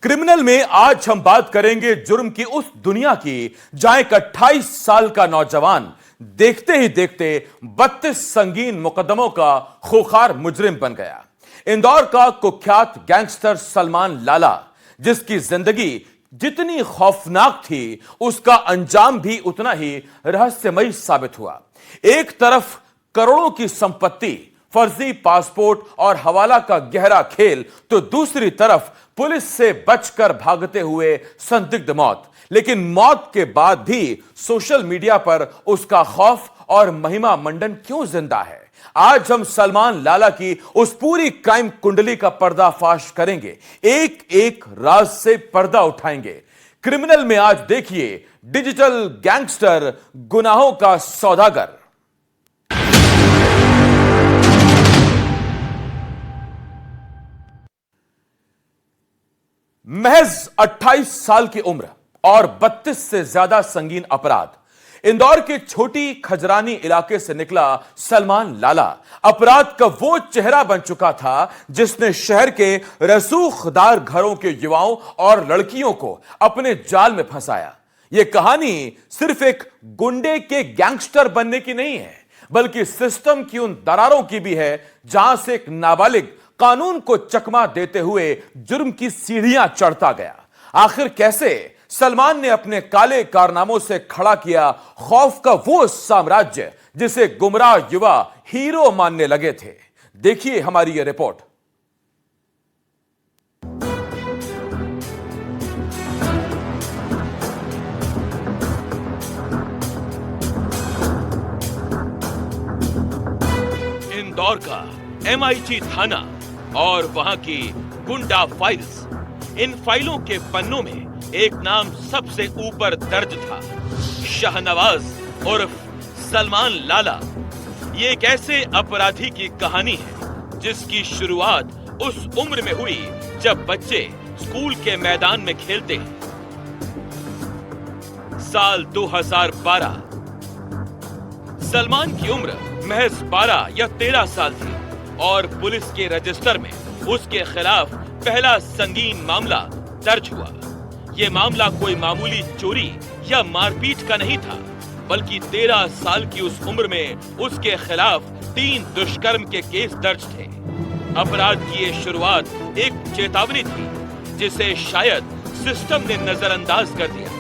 Criminal में आज हम बात करेंगे जुर्म की उस दुनिया की जहां एक 28 साल का नौजवान देखते ही देखते 32 संगीन मुकदमों का खूंखार मुजरिम बन गया। इंदौर का कुख्यात गैंगस्टर सलमान लाला, जिसकी जिंदगी जितनी खौफनाक थी उसका अंजाम भी उतना ही रहस्यमयी साबित हुआ। एक तरफ करोड़ों की संपत्ति, फर्जी पासपोर्ट और हवाला का गहरा खेल, तो दूसरी तरफ पुलिस से बचकर भागते हुए संदिग्ध मौत। लेकिन मौत के बाद भी सोशल मीडिया पर उसका खौफ और महिमा मंडन क्यों जिंदा है? आज हम सलमान लाला की उस पूरी क्राइम कुंडली का पर्दाफाश करेंगे, एक एक राज से पर्दा उठाएंगे। क्रिमिनल में आज देखिए डिजिटल गैंगस्टर, गुनाहों का सौदागर। महज 28 साल की उम्र और 32 से ज्यादा संगीन अपराध। इंदौर के छोटी खजरानी इलाके से निकला सलमान लाला अपराध का वो चेहरा बन चुका था जिसने शहर के रसूखदार घरों के युवाओं और लड़कियों को अपने जाल में फंसाया। यह कहानी सिर्फ एक गुंडे के गैंगस्टर बनने की नहीं है, बल्कि सिस्टम की उन दरारों की भी है जहां से एक नाबालिग कानून को चकमा देते हुए जुर्म की सीढ़ियां चढ़ता गया। आखिर कैसे सलमान ने अपने काले कारनामों से खड़ा किया खौफ का वो साम्राज्य जिसे गुमराह युवा हीरो मानने लगे थे? देखिए हमारी यह रिपोर्ट। इंदौर का MIG थाना और वहां की गुंडा फाइल्स। इन फाइलों के पन्नों में एक नाम सबसे ऊपर दर्ज था, शाहनवाज उर्फ सलमान लाला। ये एक ऐसे अपराधी की कहानी है जिसकी शुरुआत उस उम्र में हुई जब बच्चे स्कूल के मैदान में खेलते हैं। साल 2012। सलमान की उम्र महज 12 या 13 साल थी और पुलिस के रजिस्टर में उसके खिलाफ पहला संगीन मामला दर्ज हुआ। यह मामला कोई मामूली चोरी या मारपीट का नहीं था, बल्कि 13 साल की उस उम्र में उसके खिलाफ 3 दुष्कर्म के केस दर्ज थे। अपराध की यह शुरुआत एक चेतावनी थी जिसे शायद सिस्टम ने नजरअंदाज कर दिया।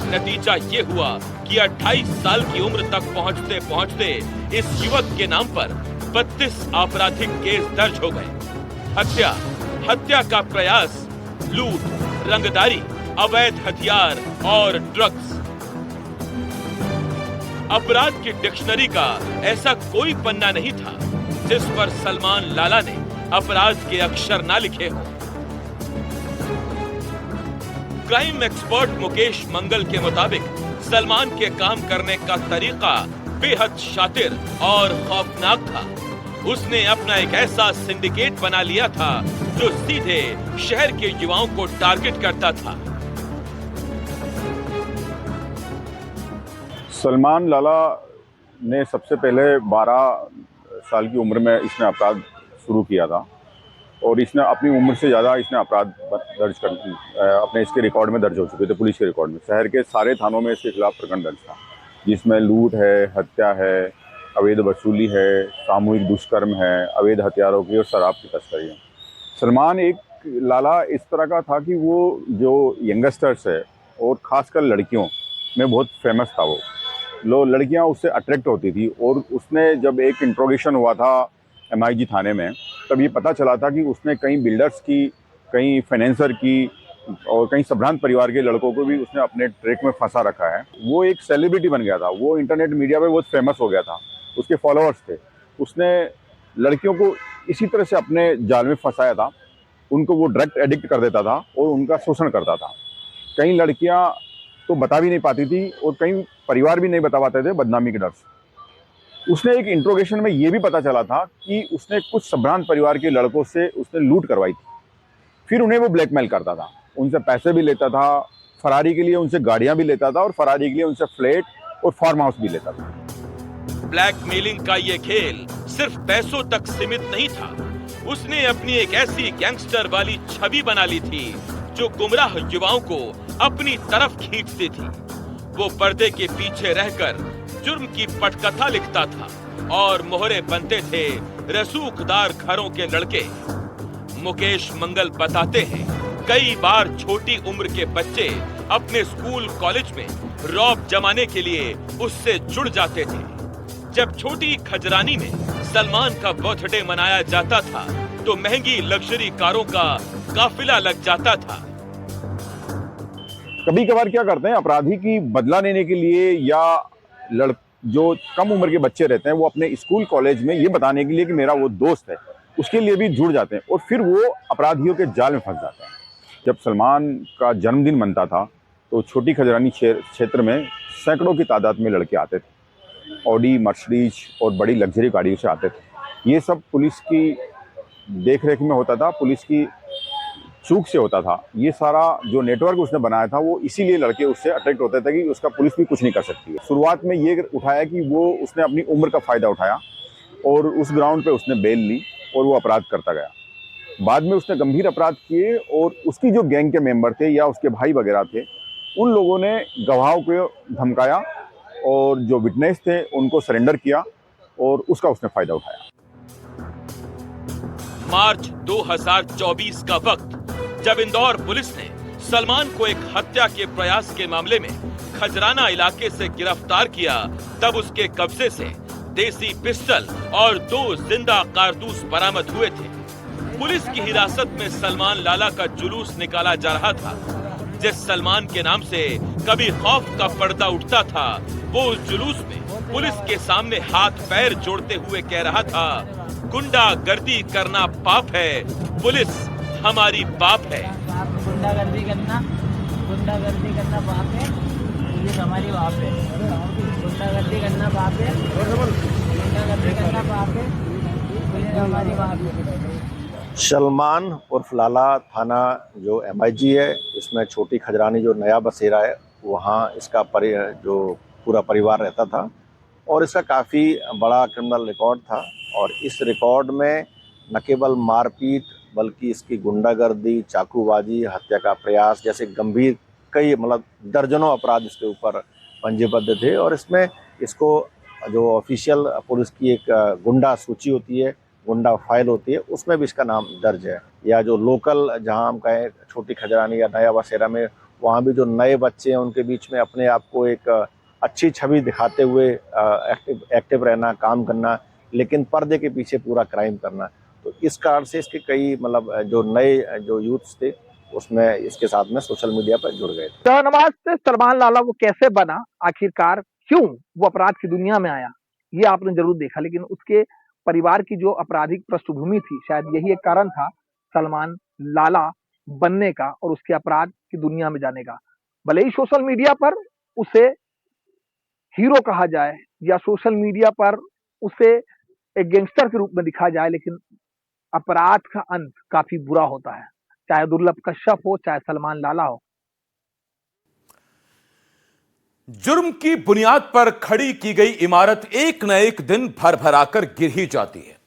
नतीजा यह हुआ कि 28 साल की उम्र तक पहुंचते पहुंचते इस युवक के नाम पर 32 आपराधिक केस दर्ज हो गए। हत्या का प्रयास, लूट, रंगदारी, अवैध हथियार और ड्रग्स। अपराध की डिक्शनरी का ऐसा कोई पन्ना नहीं था जिस पर सलमान लाला ने अपराध के अक्षर ना लिखे हों। क्राइम एक्सपर्ट मुकेश मंगल के मुताबिक सलमान के काम करने का तरीका बेहद शातिर और खौफनाक था। उसने अपना एक ऐसा सिंडिकेट बना लिया था जो सीधे शहर के युवाओं को टारगेट करता था। सलमान लाला ने सबसे पहले 12 साल की उम्र में इसने अपराध शुरू किया था और इसने अपनी उम्र से ज़्यादा इसने अपराध दर्ज कर अपने इसके रिकॉर्ड में दर्ज हो चुके थे। पुलिस के रिकॉर्ड में शहर के सारे थानों में इसके खिलाफ प्रकरण दर्ज था, जिसमें लूट है, हत्या है, अवैध वसूली है, सामूहिक दुष्कर्म है, अवैध हथियारों की और शराब की तस्करी है। सलमान एक लाला इस तरह का था कि वो जो यंगस्टर्स है और ख़ासकर लड़कियों में बहुत फेमस था। वो लड़कियां उससे अट्रैक्ट होती थी और उसने जब एक इंट्रोगेशन हुआ था MIG थाने में, तब ये पता चला था कि उसने कई बिल्डर्स की, कई फाइनेंसर की और कई संभ्रांत परिवार के लड़कों को भी उसने अपने ट्रैक में फंसा रखा है। वो एक सेलिब्रिटी बन गया था, वो इंटरनेट मीडिया पे बहुत फेमस हो गया था, उसके फॉलोअर्स थे। उसने लड़कियों को इसी तरह से अपने जाल में फंसाया था, उनको वो ड्रग एडिक्ट कर देता था और उनका शोषण करता था। कई लड़कियां तो बता भी नहीं पाती थी और कई परिवार भी नहीं बता पाते थे बदनामी के डर से। उसने एक इंट्रोगेशन में ये भी पता चला था कि उसने कुछ संभ्रांत परिवार के लड़कों से उसने लूट करवाई थी, फिर उन्हें वो ब्लैकमेल करता था, उनसे पैसे भी लेता था, फरारी के लिए उनसे गाड़ियां भी लेता था और फरारी के लिए उनसे फ्लैट और फार्म हाउस भी लेता था। ब्लैकमेलिंग का ये खेल सिर्फ पैसों तक सीमित नहीं था, उसने अपनी एक ऐसी गैंगस्टर वाली छवि बना ली थी जो गुमराह युवाओं को अपनी तरफ खींचती थी। वो पर्दे के पीछे रहकर जुर्म की पटकथा लिखता था और मोहरे बनते थे रसूखदार घरों के लड़के। मुकेश मंगल बताते हैं, कई बार छोटी उम्र के बच्चे अपने स्कूल कॉलेज में रौब जमाने के लिए उससे जुड़ जाते थे। जब छोटी खजरानी में सलमान का बर्थडे मनाया जाता था तो महंगी लग्जरी कारों का काफिला लग जाता था। कभी कभार क्या करते हैं, अपराधी की बदला लेने के लिए या जो कम उम्र के बच्चे रहते हैं वो अपने स्कूल कॉलेज में ये बताने के लिए कि मेरा वो दोस्त है, उसके लिए भी जुड़ जाते हैं और फिर वो अपराधियों के जाल में फंस जाते हैं। जब सलमान का जन्मदिन मनता था तो छोटी खजरानी क्षेत्र में सैकड़ों की तादाद में लड़के आते थे। ऑडी, मर्सिडीज और बड़ी लग्जरी गाड़ियों से आते थे। ये सब पुलिस की देख रेख में होता था, पुलिस की चूक से होता था। ये सारा जो नेटवर्क उसने बनाया था वो इसीलिए लड़के उससे अट्रैक्ट होते थे कि उसका पुलिस भी कुछ नहीं कर सकती है। शुरुआत में ये उठाया कि उसने अपनी उम्र का फ़ायदा उठाया और उस ग्राउंड पे उसने बेल ली और वो अपराध करता गया। बाद में उसने गंभीर अपराध किए और उसकी जो गैंग के मेंबर थे या उसके भाई वगैरह थे, उन लोगों ने गवाहों को धमकाया और जो विटनेस थे उनको सरेंडर किया और उसका उसने फ़ायदा उठाया। मार्च 2024 का वक्त जब इंदौर पुलिस ने सलमान को एक हत्या के प्रयास के मामले में खजराना इलाके से गिरफ्तार किया, तब उसके कब्जे से देसी पिस्टल और 2 जिंदा कारतूस बरामद हुए थे। पुलिस की हिरासत में सलमान लाला का जुलूस निकाला जा रहा था। जिस सलमान के नाम से कभी खौफ का पर्दा उठता था, वो उस जुलूस में पुलिस के सामने हाथ पैर जोड़ते हुए कह रहा था, गुंडागर्दी करना पाप है, पुलिस हमारी बाप है। गुंडागर्दी करना पाप है, पुलिस हमारी बाप है। गुंडागर्दी करना पाप है, गुंडागर्दी करना पाप है, पुलिस हमारी बाप है। सलमान उर्फ लाला थाना जो MIG है, इसमें छोटी खजरानी जो नया बसेरा है वहाँ इसका जो पूरा परिवार रहता था और इसका काफ़ी बड़ा क्रिमिनल रिकॉर्ड था। और इस रिकॉर्ड में न केवल मारपीट बल्कि इसकी गुंडागर्दी, चाकूबाजी, हत्या का प्रयास जैसे गंभीर कई दर्जनों अपराध इसके ऊपर पंजीबद्ध थे। और इसमें इसको जो ऑफिशियल पुलिस की एक गुंडा सूची होती है, गुंडा फाइल होती है, उसमें भी इसका नाम दर्ज है। या जो लोकल जहां हम कहें छोटी खजरानी या नया बसेरा में, वहाँ भी जो नए बच्चे हैं उनके बीच में अपने आप को एक अच्छी छवि दिखाते हुए एक्टिव रहना, काम करना, लेकिन पर्दे के पीछे पूरा क्राइम करना। तो इस कारण से इसके कई जो नए जो यूथ्स थे उसमें इसके साथ में सोशल मीडिया पर जुड़ गए थे। शाहनवाज से सलमान लाला वो कैसे बना, आखिरकार क्यों वो अपराध की दुनिया में आया, ये आपने जरूर देखा। लेकिन उसके परिवार की जो आपराधिक पृष्ठभूमि थी, शायद यही एक कारण था सलमान लाला बनने का और उसके अपराध की दुनिया में जाने का। भले ही सोशल मीडिया पर उसे हीरो कहा जाए या सोशल मीडिया पर उसे एक गैंगस्टर के रूप में दिखा जाए, लेकिन अपराध का अंत काफी बुरा होता है, चाहे दुर्लभ कश्यप हो, चाहे सलमान लाला हो। जुर्म की बुनियाद पर खड़ी की गई इमारत एक न एक दिन भरभराकर गिर ही जाती है।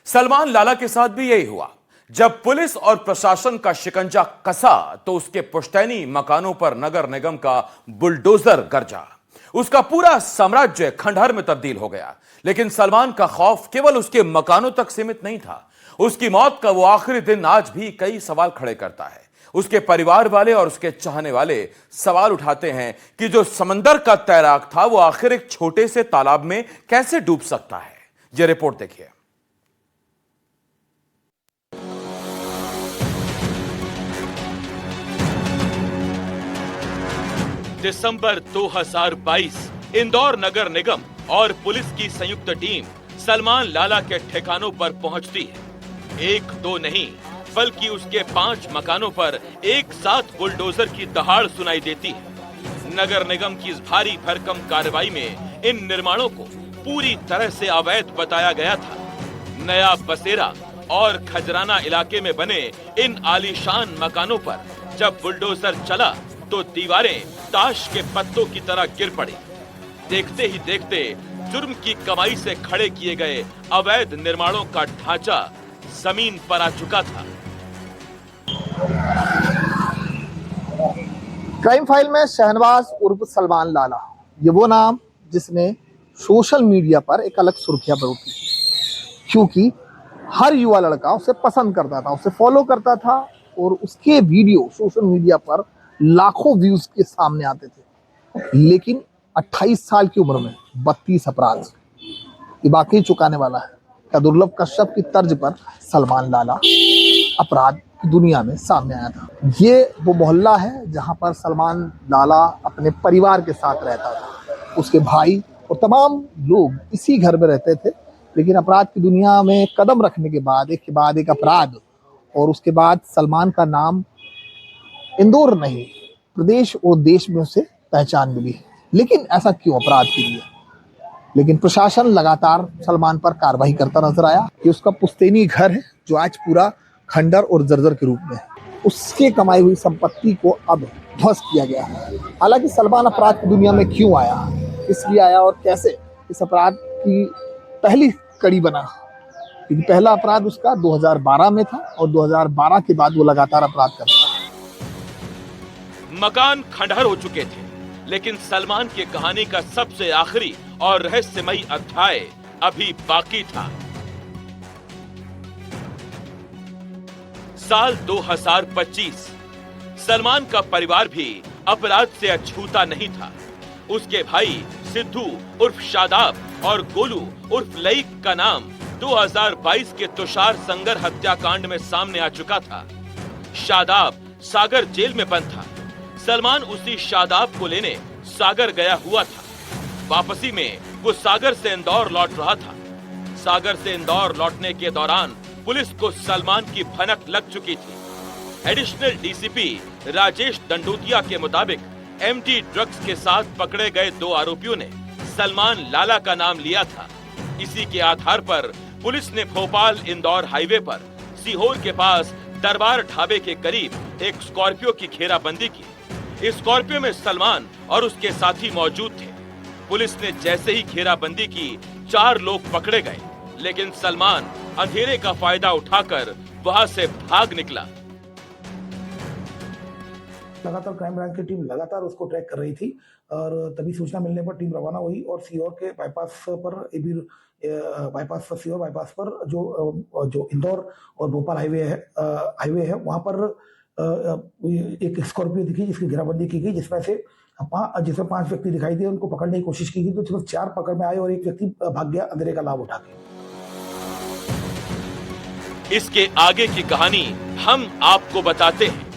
सलमान लाला के साथ भी यही हुआ। जब पुलिस और प्रशासन का शिकंजा कसा तो उसके पुश्तैनी मकानों पर नगर निगम का बुलडोजर गरजा। उसका पूरा साम्राज्य खंडहर में तब्दील हो गया। लेकिन सलमान का खौफ केवल उसके मकानों तक सीमित नहीं था। उसकी मौत का वो आखिरी दिन आज भी कई सवाल खड़े करता है। उसके परिवार वाले और उसके चाहने वाले सवाल उठाते हैं कि जो समंदर का तैराक था वो आखिर एक छोटे से तालाब में कैसे डूब सकता है। ये रिपोर्ट देखिए। दिसंबर 2022 इंदौर नगर निगम और पुलिस की संयुक्त टीम सलमान लाला के ठिकानों पर पहुंचती है। 1-2 नहीं बल्कि उसके 5 मकानों पर एक साथ बुलडोजर की दहाड़ सुनाई देती है। नगर निगम की इस भारी भरकम कार्रवाई में इन निर्माणों को पूरी तरह से अवैध बताया गया था। नया बसेरा और खजराना इलाके में बने इन आलीशान मकानों पर जब बुलडोजर चला तो दीवारें ताश के पत्तों की तरह गिर पड़ी। देखते ही देखते जुर्म की कमाई से खड़े किए गए अवैध निर्माणों का ढांचा जमीन पर आ चुका था। क्राइम फाइल में शहनवाज उर्फ सलमान लाला, ये वो नाम जिसने सोशल मीडिया पर एक अलग सुर्खियां बटोरी थी, क्योंकि हर युवा लड़का उसे पसंद करता था, उसे फॉलो करता था और उसके वीडियो सोशल मीडिया पर लाखों व्यूज के सामने आते थे। लेकिन 28 साल की उम्र में 32 अपराध, ये वाकई चुकाने वाला है। क्या दुर्लभ कश्यप की तर्ज पर सलमान लाला अपराध की दुनिया में सामने आया था। ये वो मोहल्ला है जहां पर सलमान लाला अपने परिवार के साथ रहता था। उसके भाई और तमाम लोग इसी घर में रहते थे। लेकिन अपराध की दुनिया में कदम रखने के बाद एक अपराध, और उसके बाद सलमान का नाम इंदौर नहीं, प्रदेश और देश में उसे पहचान मिली। लेकिन ऐसा क्यों अपराध के लिए? लेकिन प्रशासन लगातार सलमान पर कार्रवाई करता नजर आया। कि उसका पुश्तैनी घर है जो आज पूरा खंडर और जर्जर के रूप में है। उसके कमाई हुई संपत्ति को अब ध्वस्त किया गया। हालांकि सलमान अपराध की दुनिया में क्यों आया, इसलिए आया और कैसे इस अपराध की पहली कड़ी बना, क्योंकि पहला अपराध उसका 2012 में था और 2012 के बाद वो लगातार अपराध करता है। मकान खंडहर हो चुके थे, लेकिन सलमान की कहानी का सबसे आखिरी और रहस्यमयी अध्याय अभी बाकी था। साल 2025, सलमान का परिवार भी अपराध से अछूता नहीं था। उसके भाई सिद्धू उर्फ शादाब और गोलू उर्फ लईक का नाम 2022 के तुषार संगर हत्याकांड में सामने आ चुका था। शादाब सागर जेल में बंद था। सलमान उसी शादाब को लेने सागर गया हुआ था। वापसी में वो सागर से इंदौर लौट रहा था। सागर से इंदौर लौटने के दौरान पुलिस को सलमान की भनक लग चुकी थी। एडिशनल डीसीपी राजेश दंडोतिया के मुताबिक एमडी ड्रग्स के साथ पकड़े गए 2 आरोपियों ने सलमान लाला का नाम लिया था। इसी के आधार पर पुलिस ने भोपाल इंदौर हाईवे पर सीहोर के पास दरबार ढाबे के करीब एक स्कॉर्पियो की घेराबंदी की। इस स्कॉर्पियो में सलमान और उसके साथी मौजूद थे। पुलिस ने जैसे ही घेराबंदी की, 4 लोग पकड़े गए, लेकिन सलमान अंधेरे का फायदा उठाकर वहां से भाग निकला। लगातार क्राइम ब्रांच की टीम लगातार उसको ट्रैक कर रही थी और तभी सूचना मिलने पर टीम रवाना हुई और सीहोर के बाईपास पर सीहोर बाईपास पर जो इंदौर और भोपाल हाईवे है वहां पर एक स्कॉर्पियो दिखी जिसकी घेराबंदी की गई, जिसमें 5 व्यक्ति दिखाई दिए। उनको पकड़ने की कोशिश की गई तो सिर्फ 4 पकड़ में आए और एक व्यक्ति भाग गया अंधेरे का लाभ उठा के। इसके आगे की कहानी हम आपको बताते हैं।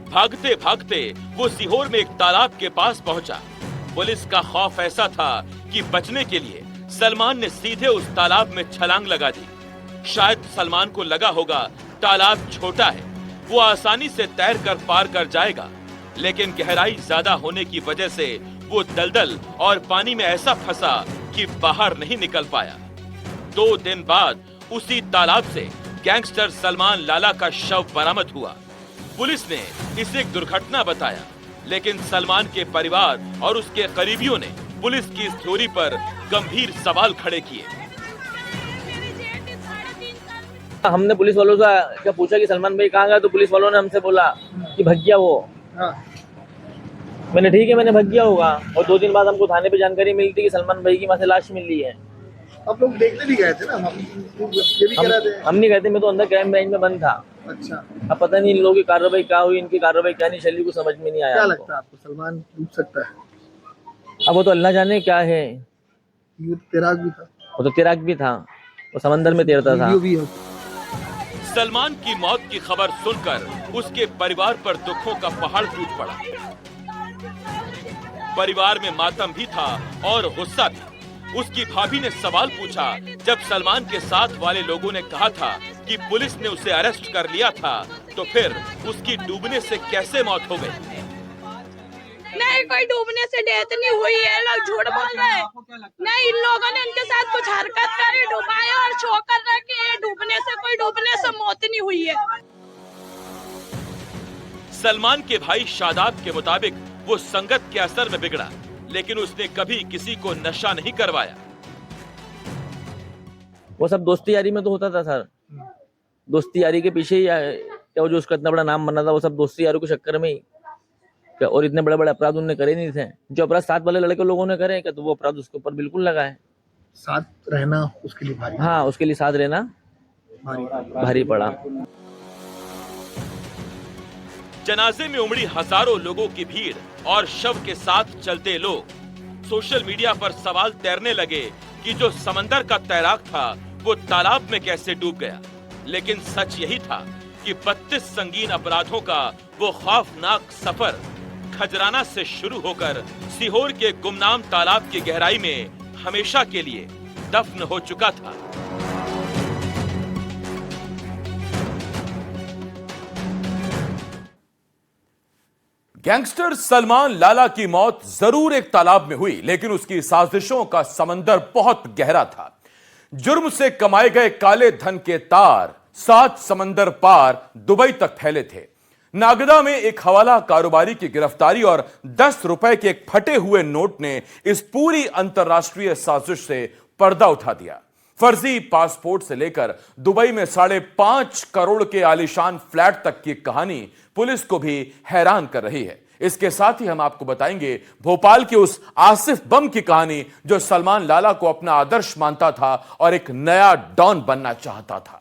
भागते भागते वो सीहोर में एक तालाब के पास पहुंचा। पुलिस का खौफ ऐसा था कि बचने के लिए सलमान ने सीधे उस तालाब में छलांग लगा दी। शायद सलमान को लगा होगा तालाब छोटा है, वो आसानी से तैरकर पार कर जाएगा, लेकिन गहराई ज्यादा होने की वजह से वो दलदल और पानी में ऐसा फंसा कि बाहर नहीं निकल पाया। 2 दिन बाद उसी तालाब से गैंगस्टर सलमान लाला का शव बरामद हुआ। पुलिस ने इसे एक दुर्घटना बताया, लेकिन सलमान के परिवार और उसके करीबियों ने पुलिस की इस थ्योरी पर गंभीर सवाल खड़े किए। हमने पुलिस वालों से जब पूछा कि सलमान भाई कहाँ गया, तो पुलिस वालों ने हमसे बोला कि भग गया वो। मैंने ठीक है, मैंने भग गया होगा। और 2 दिन बाद हमको थाने पे जानकारी मिली थी कि सलमान भाई की वहाँ से लाश मिली है। आप लोग देखने भी गए थे ना? ये भी कह रहे थे। हम नहीं गए थे, मैं तो अंदर क्राइम ब्रांच में बंद था। अच्छा, अब पता नहीं इन लोगों की कार्रवाई क्या हुई, इनकी कार्रवाई क्या नहीं चली, कुछ समझ में नहीं आया। क्या लगता है आपको सलमान डूब सकता है? अब वो तो अल्लाह जाने क्या है। ये तैराक भी था, वो तो तैराक भी था, वो समंदर में तैरता था। वीडियो भी है। सलमान की मौत की खबर सुनकर उसके परिवार पर दुखों का पहाड़ टूट पड़ा। परिवार में मातम भी था और गुस्सा भी। उसकी भाभी ने सवाल पूछा, जब सलमान के साथ वाले लोगों ने कहा था कि पुलिस ने उसे अरेस्ट कर लिया था, तो फिर उसकी डूबने से कैसे मौत हो गई? नहीं, कोई डूबने से डेथ नहीं हुई है, लोग झूठ बोल रहे हैं। नहीं, इन लोगों ने उनके साथ कुछ हरकत करी, डुबाया और शो कर रहा कि डूबने से मौत नहीं हुई है। सलमान के भाई शादाब के मुताबिक वो संगत के असर में बिगड़ा, लेकिन उसने कभी किसी को नशा नहीं करवाया। वो सब दोस्ती यारी में तो होता था सर। दोस्ती यारी के पीछे ही क्या, वो जो उसका इतना बड़ा नाम बना था वो सब दोस्ती यारी के चक्कर में ही क्या, और इतने बड़े बड़े अपराध उन्होंने करे नहीं थे। जो अपराध साथ वाले लड़के लोगों ने करे क्या, तो वो अपराध उसके ऊपर बिल्कुल लगा है। साथ रहना उसके लिए भारी, हाँ, उसके लिए साथ रहना भारी पड़ा। जनाजे में उमड़ी हजारों लोगों की भीड़ और शव के साथ चलते लोग। सोशल मीडिया पर सवाल तैरने लगे कि जो समंदर का तैराक था वो तालाब में कैसे डूब गया। लेकिन सच यही था कि 32 संगीन अपराधों का वो खौफनाक सफर खजराना से शुरू होकर सीहोर के गुमनाम तालाब की गहराई में हमेशा के लिए दफन हो चुका था। गैंगस्टर सलमान लाला की मौत जरूर एक तालाब में हुई, लेकिन उसकी साजिशों का समंदर बहुत गहरा था। जुर्म से कमाए गए काले धन के तार 7 समंदर पार दुबई तक फैले थे। नागदा में एक हवाला कारोबारी की गिरफ्तारी और 10 रुपए के एक फटे हुए नोट ने इस पूरी अंतरराष्ट्रीय साजिश से पर्दा उठा दिया। फर्जी पासपोर्ट से लेकर दुबई में 5.5 करोड़ के आलीशान फ्लैट तक की कहानी पुलिस को भी हैरान कर रही है। इसके साथ ही हम आपको बताएंगे भोपाल के उस आसिफ बम की कहानी जो सलमान लाला को अपना आदर्श मानता था और एक नया डॉन बनना चाहता था।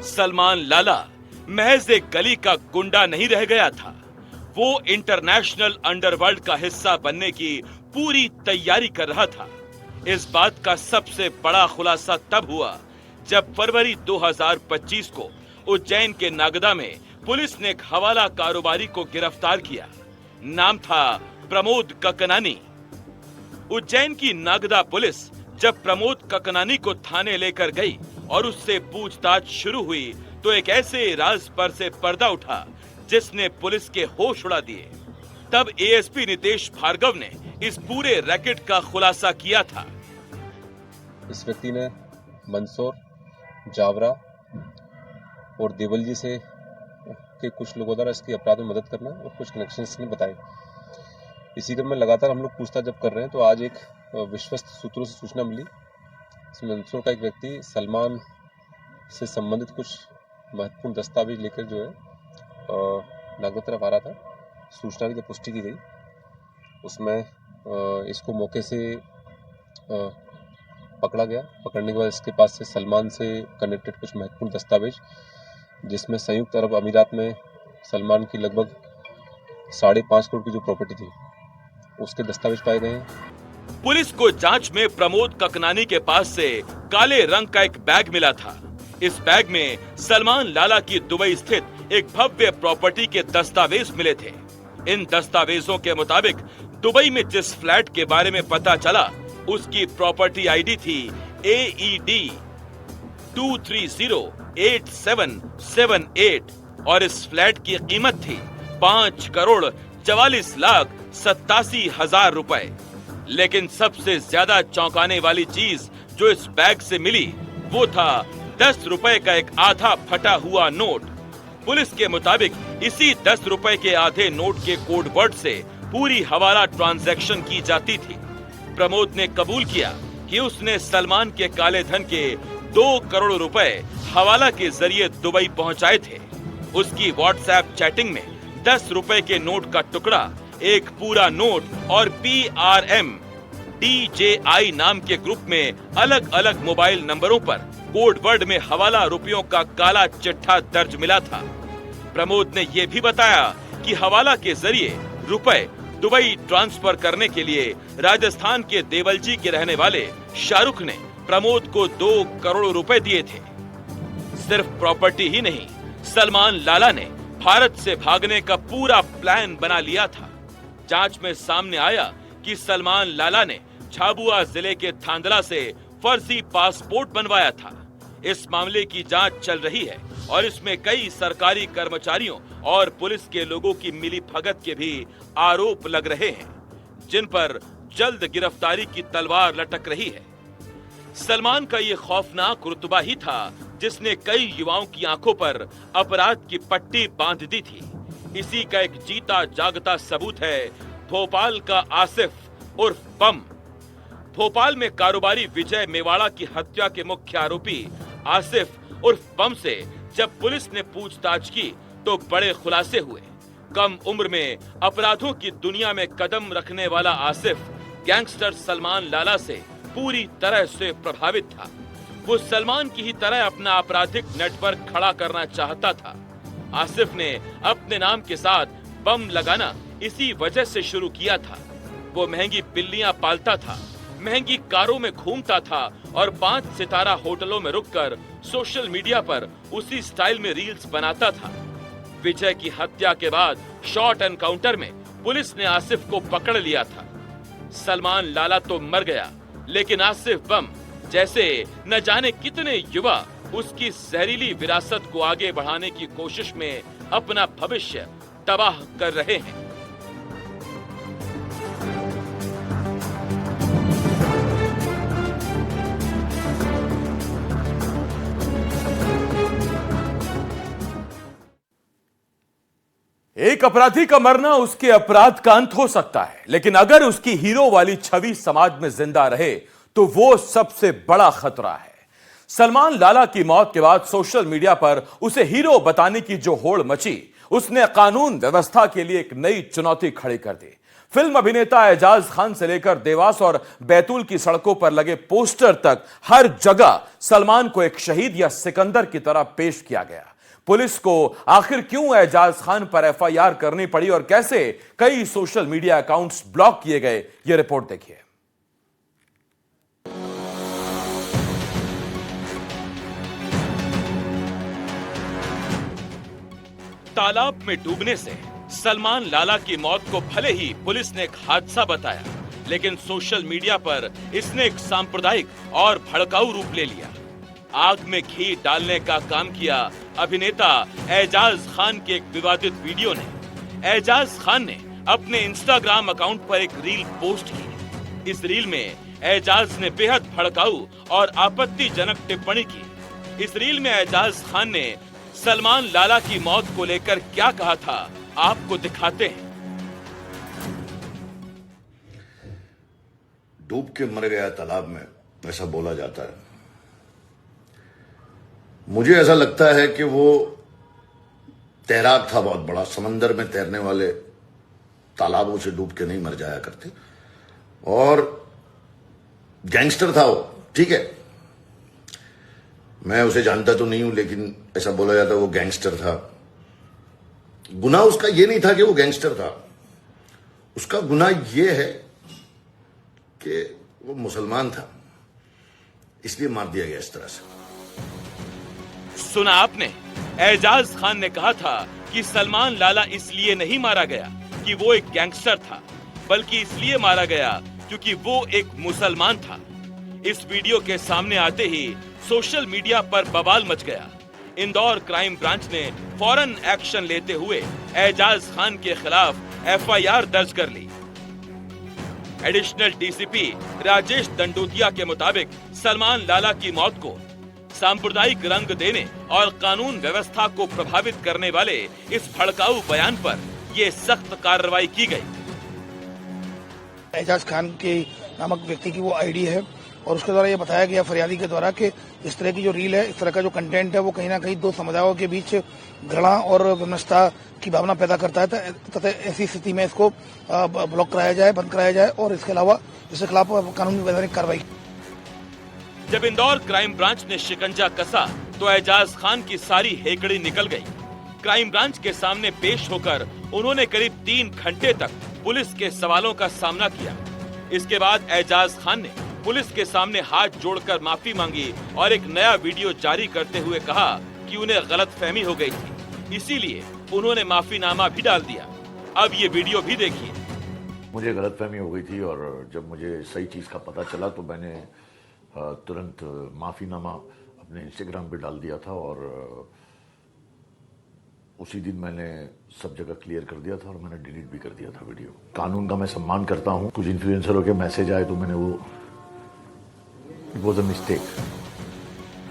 सलमान लाला महज एक गली का गुंडा नहीं रह गया था, वो इंटरनेशनल अंडरवर्ल्ड का हिस्सा बनने की पूरी तैयारी कर रहा था। इस बात का सबसे बड़ा खुलासा तब हुआ जब फरवरी 2025 को उज्जैन के नागदा में पुलिस ने एक हवाला कारोबारी को गिरफ्तार किया। नाम था प्रमोद ककनानी। उज्जैन की नागदा पुलिस जब प्रमोद ककनानी को थाने लेकर गई और उससे पूछताछ शुरू हुई तो एक ऐसे राज पर से पर्दा उठा जिसने पुलिस के होश उड़ा दिए। तब एएसपी नितेश भार्गव ने इस पूरे रैकेट का खुलासा किया था। इस व्यक्ति ने मंदसौर, जावरा और देवलजी से के कुछ लोगों द्वारा इसकी अपराध में मदद करना और कुछ कनेक्शंस ने बताए। इसी क्रम में लगातार हम लोग पूछताछ जब कर रहे हैं तो आज एक विश्वस्त सूत्रों से सूचना मिली। इसमें मंदसौर का एक व्यक्ति सलमान से संबंधित कुछ महत्वपूर्ण दस्तावेज लेकर जो है नागदा तरफ आ रहा था। सूचना की जब पुष्टि की गई उसमें इसको मौके से पकड़ा गया। पकड़ने के बाद इसके पास से सलमान से कनेक्टेड कुछ महत्वपूर्ण दस्तावेज, जिसमें संयुक्त अरब अमीरात में सलमान की लगभग 5.5 करोड़ की जो प्रॉपर्टी थी उसके दस्तावेज पाए गए हैं। पुलिस को जांच में प्रमोद ककनानी के पास से काले रंग का एक बैग मिला था। इस बैग में सलमान लाला की दुबई स्थित एक भव्य प्रॉपर्टी के दस्तावेज मिले थे। इन दस्तावेजों के मुताबिक दुबई में जिस फ्लैट के बारे में पता चला उसकी प्रॉपर्टी आईडी थी AED 2308778 और इस फ्लैट की कीमत थी 5,44,87,000 रुपए। लेकिन सबसे ज्यादा चौंकाने वाली चीज जो इस बैग से मिली वो था 10 रुपए का एक आधा फटा हुआ नोट। पुलिस के मुताबिक इसी 10 रुपए के आधे नोट के कोड वर्ड से पूरी हवाला ट्रांजैक्शन की जाती थी। प्रमोद ने कबूल किया कि उसने सलमान के काले धन के 2 करोड़ रुपए हवाला के जरिए दुबई पहुंचाए थे। उसकी व्हाट्सएप चैटिंग में 10 रुपए के नोट का टुकड़ा, एक पूरा नोट और PRM DJI नाम के ग्रुप में अलग अलग मोबाइल नंबरों पर कोड वर्ड में हवाला रुपयों का काला चिट्ठा दर्ज मिला था। प्रमोद ने यह भी बताया कि हवाला के जरिए रुपए दुबई ट्रांसफर करने के लिए राजस्थान के देवलजी के रहने वाले शाहरुख ने प्रमोद को 2 करोड़ रुपए दिए थे। सिर्फ प्रॉपर्टी ही नहीं, सलमान लाला ने भारत से भागने का पूरा प्लान बना लिया था। जांच में सामने आया कि सलमान लाला ने झाबुआ जिले के थांदला से फर्जी पासपोर्ट बनवाया था। इस मामले की जांच चल रही है और इसमें कई सरकारी कर्मचारियों और पुलिस के लोगों की मिलीभगत के भी आरोप लग रहे हैं, जिन पर जल्द गिरफ्तारी की तलवार लटक रही है। सलमान का ये खौफनाक रुतबा ही था जिसने कई युवाओं की आंखों पर अपराध की पट्टी बांध दी थी। इसी का एक जीता जागता सबूत है भोपाल का आसिफ उर्फ बम। भोपाल में कारोबारी विजय मेवाड़ा की हत्या के मुख्य आरोपी आसिफ उर्फ बम से जब पुलिस ने पूछताछ की तो बड़े खुलासे हुए। कम उम्र में अपराधों की दुनिया में कदम रखने वाला आसिफ गैंगस्टर सलमान लाला से पूरी तरह से प्रभावित था। वो सलमान की ही तरह अपना आपराधिक नेटवर्क खड़ा करना चाहता था। आसिफ ने अपने नाम के साथ बम लगाना इसी वजह से शुरू किया था। वो महंगी बिल्लियां पालता था, महंगी कारों में घूमता था और 5 सितारा होटलों में रुककर सोशल मीडिया पर उसी स्टाइल में रील्स बनाता था। विजय की हत्या के बाद शॉर्ट एनकाउंटर में पुलिस ने आसिफ को पकड़ लिया था। सलमान लाला तो मर गया, लेकिन आसिफ बम जैसे न जाने कितने युवा उसकी जहरीली विरासत को आगे बढ़ाने की कोशिश में अपना भविष्य तबाह कर रहे हैं। एक अपराधी का मरना उसके अपराध का अंत हो सकता है, लेकिन अगर उसकी हीरो वाली छवि समाज में जिंदा रहे तो वो सबसे बड़ा खतरा है। सलमान लाला की मौत के बाद सोशल मीडिया पर उसे हीरो बताने की जो होड़ मची, उसने कानून व्यवस्था के लिए एक नई चुनौती खड़ी कर दी। फिल्म अभिनेता एजाज खान से लेकर देवास और बैतूल की सड़कों पर लगे पोस्टर तक हर जगह सलमान को एक शहीद या सिकंदर की तरह पेश किया गया। पुलिस को आखिर क्यों एजाज खान पर एफआईआर करनी पड़ी और कैसे कई सोशल मीडिया अकाउंट्स ब्लॉक किए गए, यह रिपोर्ट देखिए। तालाब में डूबने से सलमान लाला की मौत को भले ही पुलिस ने एक हादसा बताया, लेकिन सोशल मीडिया पर इसने एक सांप्रदायिक और भड़काऊ रूप ले लिया। आग में घी डालने का काम किया अभिनेता एजाज खान के एक विवादित वीडियो ने। एजाज खान ने अपने इंस्टाग्राम अकाउंट पर एक रील पोस्ट की। इस रील में एजाज ने बेहद भड़काऊ और आपत्तिजनक टिप्पणी की। इस रील में एजाज खान ने सलमान लाला की मौत को लेकर क्या कहा था, आपको दिखाते हैं। डूब के मर गया तालाब में, ऐसा बोला जाता है। मुझे ऐसा लगता है कि वो तैराक था बहुत बड़ा, समंदर में तैरने वाले तालाबों से डूब के नहीं मर जाया करते, और गैंगस्टर था वो। ठीक है, मैं उसे जानता तो नहीं हूं, लेकिन ऐसा बोला जाता है वो गैंगस्टर था। गुनाह उसका ये नहीं था कि वो गैंगस्टर था, उसका गुनाह ये है कि वो मुसलमान था, इसलिए मार दिया गया इस तरह से। सुना आपने, एजाज खान ने कहा था कि सलमान लाला इसलिए नहीं मारा गया कि वो एक गैंगस्टर था, बल्कि इसलिए मारा गया क्योंकि वो एक मुसलमान था। इस वीडियो के सामने आते ही सोशल मीडिया पर बवाल मच गया। इंदौर क्राइम ब्रांच ने फौरन एक्शन लेते हुए एजाज खान के खिलाफ एफआईआर दर्ज कर ली। एडिशनल डीसीपी राजेश दंडोतिया के मुताबिक सलमान लाला की मौत को सांप्रदायिक रंग देने और कानून व्यवस्था को प्रभावित करने वाले इस भड़काऊ बयान पर ये सख्त कार्रवाई की गई। एजाज खान के नामक व्यक्ति की वो आईडी है और उसके द्वारा ये बताया गया फरियादी के द्वारा कि इस तरह की जो रील है, इस तरह का जो कंटेंट है, वो कहीं ना कहीं दो समुदायों के बीच घृणा और विमनस्ता की भावना पैदा करता है, तथा ऐसी स्थिति में इसको ब्लॉक कराया जाए, बंद कराया जाए और इसके अलावा इसके खिलाफ कानूनी वैधानिक कार्रवाई। जब इंदौर क्राइम ब्रांच ने शिकंजा कसा तो एजाज खान की सारी हेकड़ी निकल गई। क्राइम ब्रांच के सामने पेश होकर उन्होंने करीब 3 घंटे तक पुलिस के सवालों का सामना किया। इसके बाद एजाज खान ने पुलिस के सामने हाथ जोड़कर माफी मांगी और एक नया वीडियो जारी करते हुए कहा कि उन्हें गलतफहमी हो गई थी, इसीलिए उन्होंने माफीनामा भी डाल दिया। अब ये वीडियो भी देखिए। मुझे गलतफहमी हो गई थी और जब मुझे सही चीज का पता चला तो मैंने तुरंत माफीनामा अपने इंस्टाग्राम पे डाल दिया था और उसी दिन मैंने सब जगह क्लियर कर दिया था और मैंने डिलीट भी कर दिया था वीडियो। कानून का मैं सम्मान करता हूं। कुछ इन्फ्लुएंसरों के मैसेज आए तो मैंने वो मिस्टेक।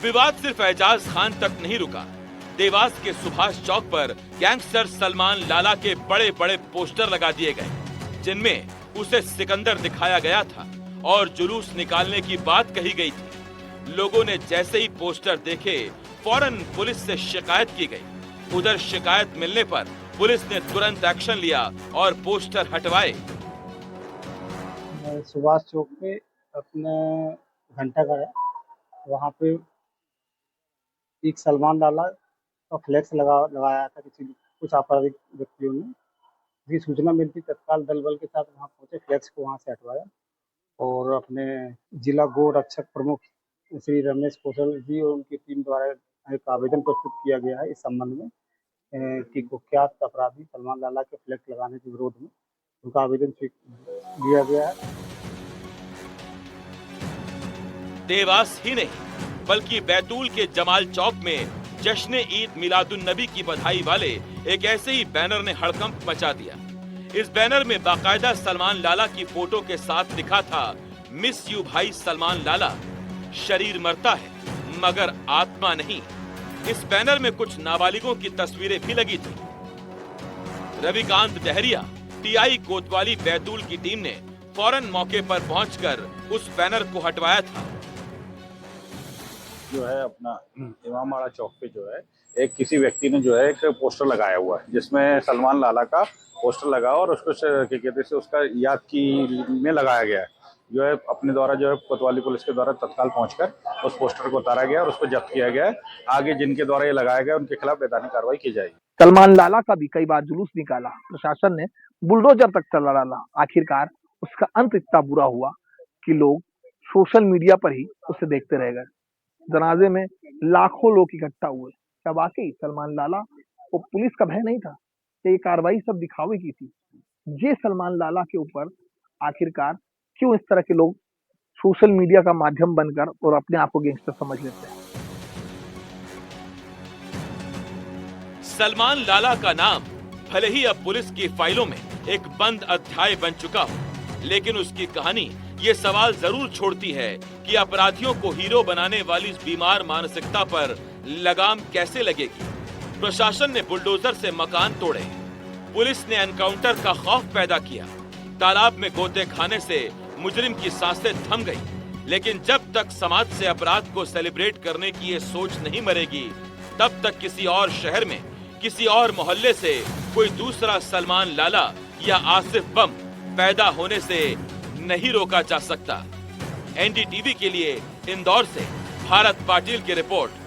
विवाद सिर्फ एजाज खान तक नहीं रुका। देवास के सुभाष चौक पर गैंगस्टर सलमान लाला के बड़े बड़े पोस्टर लगा दिए गए, जिनमें उसे सिकंदर दिखाया गया था और जुलूस निकालने की बात कही गई थी। लोगों ने जैसे ही पोस्टर देखे, फौरन पुलिस से शिकायत की गई। उधर शिकायत मिलने पर पुलिस ने तुरंत एक्शन लिया और पोस्टर हटवाए। सुभाष चौक पे अपने घंटाघर है, वहाँ पे एक सलमान लाला का फ्लैक्स लगाया था कुछ आपराधिक व्यक्तियों ने। इसकी सूचना मिलती, तत्काल दल बल के साथ वहाँ पहुंचे, फ्लैक्स को वहाँ से हटवाया और अपने जिला गो रक्षक प्रमुख श्री रमेश कौशल जी और उनकी टीम द्वारा एक आवेदन प्रस्तुत किया गया है इस संबंध में कि कुख्यात अपराधी सलमान लाला के फ्लैक्स लगाने के विरोध में उनका आवेदन लिया गया है। देवास ही नहीं बल्कि बैतूल के जमाल चौक में जश्न ईद मिलादुन नबी की बधाई वाले एक ऐसे ही बैनर ने हड़कंप मचा दिया। इस बैनर में बाकायदा सलमान लाला की फोटो के साथ लिखा था, मिस यू भाई सलमान लाला, शरीर मरता है मगर आत्मा नहीं। इस बैनर में कुछ नाबालिगों की तस्वीरें भी लगी थी। रविकांत डहरिया टीआई कोतवाली बैतूल की टीम ने फौरन मौके पर पहुंचकर उस बैनर को हटवाया था। जो है अपना इमामबाड़ा चौक पे जो है एक किसी व्यक्ति ने जो है एक पोस्टर लगाया हुआ है, जिसमें सलमान लाला का पोस्टर लगा और उसको क्या कहते हैं उसका याद की में लगाया गया है। जो है अपने द्वारा जो है कोतवाली पुलिस के द्वारा तत्काल पहुंचकर उस पोस्टर को उतारा गया और उसको जब्त किया गया है। आगे जिनके द्वारा ये लगाया गया उनके खिलाफ वैधानिक कार्रवाई की जाएगी। सलमान लाला का भी कई बार जुलूस निकाला, प्रशासन ने बुलडोजर तक चला डाला। आखिरकार उसका अंत इतना बुरा हुआ कि लोग सोशल मीडिया पर ही उसे देखते रह गए। जनाजे में लाखों लोग इकट्ठा हुए। क्या वाकई सलमान लाला को पुलिस का भय नहीं था? ये कार्रवाई सब दिखावे की थी? ये सलमान लाला के ऊपर आखिरकार क्यों इस तरह के लोग सोशल मीडिया का माध्यम बनकर और अपने आप को गैंगस्टर समझ लेते हैं? सलमान लाला का नाम भले ही अब पुलिस की फाइलों में एक बंद अध्याय बन चुका हो, लेकिन उसकी कहानी ये सवाल जरूर छोड़ती है कि अपराधियों को हीरो बनाने वाली इस बीमार मानसिकता पर लगाम कैसे लगेगी। प्रशासन ने बुलडोजर से मकान तोड़े, पुलिस ने एनकाउंटर का खौफ पैदा किया, तालाब में गोते खाने से मुजरिम की सांसें थम गई। लेकिन जब तक समाज से अपराध को सेलिब्रेट करने की ये सोच नहीं मरेगी, तब तक किसी और शहर में, किसी और मोहल्ले से कोई दूसरा सलमान लाला या आसिफ बम पैदा होने से नहीं रोका जा सकता। एनडीटीवी के लिए इंदौर से भारत पाटिल की रिपोर्ट।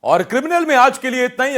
और क्रिमिनल में आज के लिए इतना ही।